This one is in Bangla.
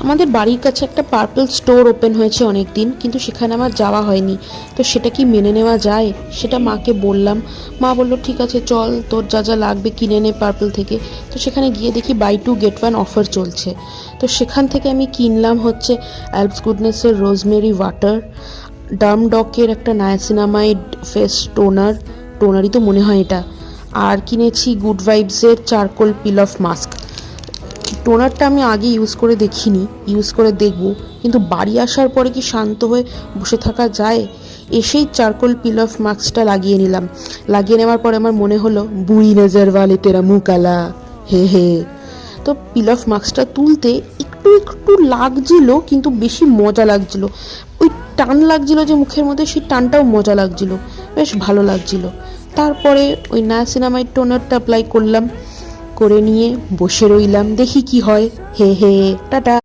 আমাদের বাড়ির কাছে একটা পার্পল স্টোর ওপেন হয়েছে অনেক দিন, কিন্তু সেখানে আমার যাওয়া হয়নি। তো সেটা কি মেনে নেওয়া যায়? সেটা মাকে বললাম। মা বলল ঠিক আছে চল, তোর যা যা লাগবে কিনে নে পার্পল থেকে। তো সেখানে গিয়ে দেখি buy two get one offer চলছে। তো সেখান থেকে আমি কিনলাম হচ্ছে অ্যালপস গুডনেসের রোজমেরি ওয়াটার, ডার্ম ডকের একটা নায়াসিনামাইড ফেস টোনারই তো মনে হয় এটা, আর কিনেছি গুড ভাইবসের চারকোল পিল অফ মাস্ক। টোনারটা আমি আগে ইউজ করে দেখিনি, ইউজ করে দেখব, কিন্তু বাড়ি আসার পরে কি শান্ত হয়ে বসে থাকা যায়? এসেই চারকোল পিল অফ মাস্কটা লাগিয়ে নিলাম। লাগিয়ে নেওয়ার পরে আমার মনে হলো বুড়ি নজর ওয়ালে তেরা মুঁহ কালা, হে হে। তো পিল অফ মাস্কটা তুলতে একটু একটু লাগছিল, কিন্তু বেশি মজা লাগছিল। ওই টান লাগছিল যে মুখের মধ্যে, সেই টানটাও মজা লাগছিল, বেশ ভালো লাগছিল। তারপরে ওই নায়াসিনামাইড টোনারটা অ্যাপ্লাই করলাম, করে নিয়ে বসে রইলাম, দেখি কি হয়। হে হে, টাটা।